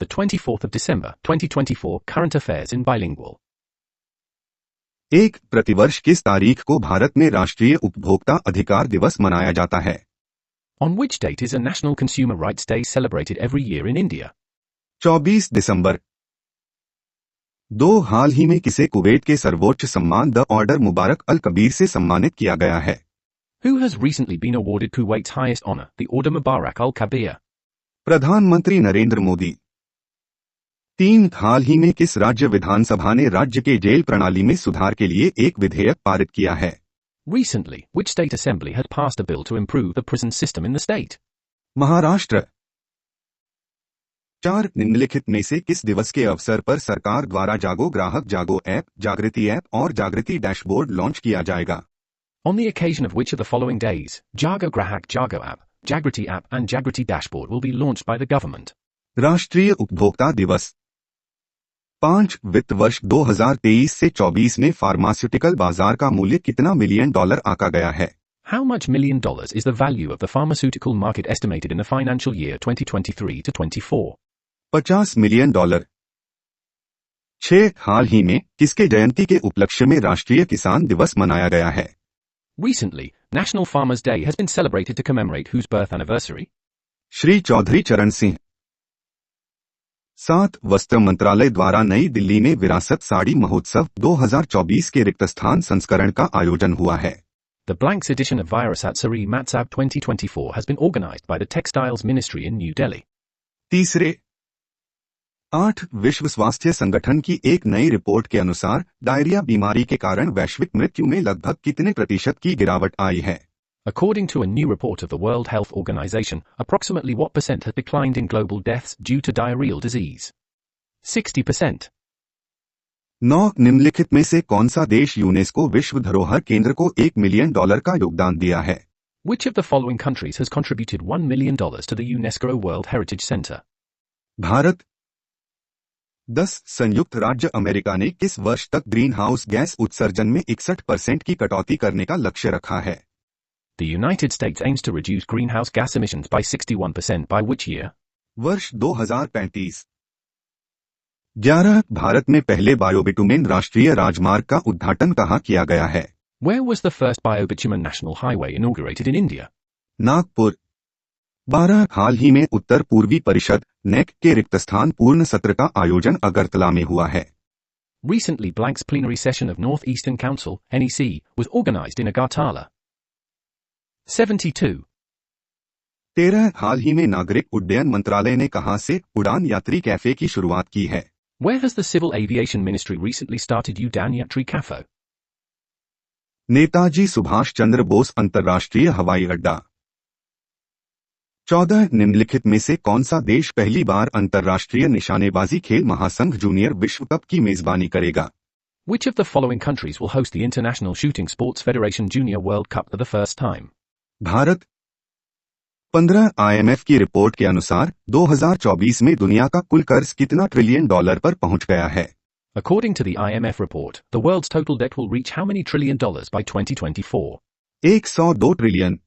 The 24th of December, 2024, Current Affairs in Bilingual. एक प्रतिवर्ष किस तारीख को भारत में राष्ट्रीय उपभोक्ता अधिकार दिवस मनाया जाता है? On which date is a National Consumer Rights Day celebrated every year in India? 24 दिसंबर। हाल ही में किसे कुवैत के सर्वोच्च सम्मान द ऑर्डर मुबारक अल कबीर से सम्मानित किया गया है? Who has recently been awarded Kuwait's highest honor, the Order Mubarak al-Kabir? प्रधानमंत्री नरेंद्र मोदी। हाल ही में किस राज्य विधानसभा ने राज्य के जेल प्रणाली में सुधार के लिए एक विधेयक पारित किया है? Recently, which state assembly has passed a bill to improve the prison system in the state? Maharashtra. निम्नलिखित में से किस दिवस के अवसर पर सरकार द्वारा जागो ग्राहक जागो ऐप, जागृति ऐप और जागृति डैशबोर्ड लॉन्च किया जाएगा? On the occasion of which of the following days, Jago Grahak Jago app, Jagriti app and Jagriti dashboard will be launched by the government? राष्ट्रीय उपभोक्ता दिवस। 5 वित्त वर्ष 2023 से 24 में फार्मास्यूटिकल बाजार का मूल्य कितना मिलियन डॉलर आका गया है? How much $1 million is the value of the pharmaceutical market estimated in the financial year 2023 to 24? 50 million dollar. हाल ही में किसके जयंती के उपलक्ष्य में राष्ट्रीय किसान दिवस मनाया गया है? Recently, National Farmers Day has been celebrated to commemorate whose birth anniversary? Shri Chaudhary चरण सिंह। वस्त्र मंत्रालय द्वारा नई दिल्ली में विरासत साड़ी महोत्सव 2024 के रिक्त स्थान संस्करण का आयोजन हुआ है। The Blanks edition of Virasat Sari Matsab 2024 has been organized by the Textiles Ministry in New Delhi. 8 विश्व स्वास्थ्य संगठन की एक नई रिपोर्ट के अनुसार डायरिया बीमारी के कारण वैश्विक मृत्यु में लगभग कितने प्रतिशत की गिरावट आई है? According to a new report of the World Health Organization, approximately what percent has declined in global deaths due to diarrheal disease? 60%. 9 निम्नलिखित में से कौन सा देश यूनेस्को विश्व धरोहर केंद्र को $1 मिलियन का योगदान दिया है? Which of the following countries has contributed $1 million to the UNESCO World Heritage Center? Bharat. 10 संयुक्त राज्य अमेरिका ने किस वर्ष तक ग्रीन हाउस गैस उत्सर्जन में 61% की कटौती करने का लक्ष्य रखा है? The United States aims to reduce greenhouse gas emissions by 61% by which year? वर्ष 2035। 11 भारत में पहले बायोबिटुमेन राष्ट्रीय राजमार्ग का उद्घाटन कहाँ किया गया है? Where was the first biobitumen national highway inaugurated in India? Nagpur. 12 हाल ही में उत्तर पूर्वी परिषद नेक के रिक्त स्थान पूर्ण सत्र का आयोजन अगरतला में हुआ है। Recently, Blank's plenary session of North Eastern Council (NEC) was organized in Agartala. 72. 13 हाल ही में नागरिक उड्डयन मंत्रालय ने कहां से उड़ान यात्री कैफे की शुरुआत की है? Where has the Civil Aviation Ministry recently started Udan Yatri Cafe? Netaji Subhash Chandra Bose अंतर्राष्ट्रीय हवाई अड्डा। 14 निम्नलिखित में से कौन सा देश पहली बार अंतर्राष्ट्रीय निशानेबाजी खेल महासंघ जूनियर विश्व कप की मेजबानी करेगा? Which of the following countries will host the International Shooting Sports Federation Junior World Cup for the first time? Bharat. 15 IMF की रिपोर्ट के अनुसार 2024 में दुनिया का कुल कर्ज कितना ट्रिलियन डॉलर पर पहुंच गया है? According to the IMF report, the world's total debt will reach how many $1 trillion by 2024? 102 trillion.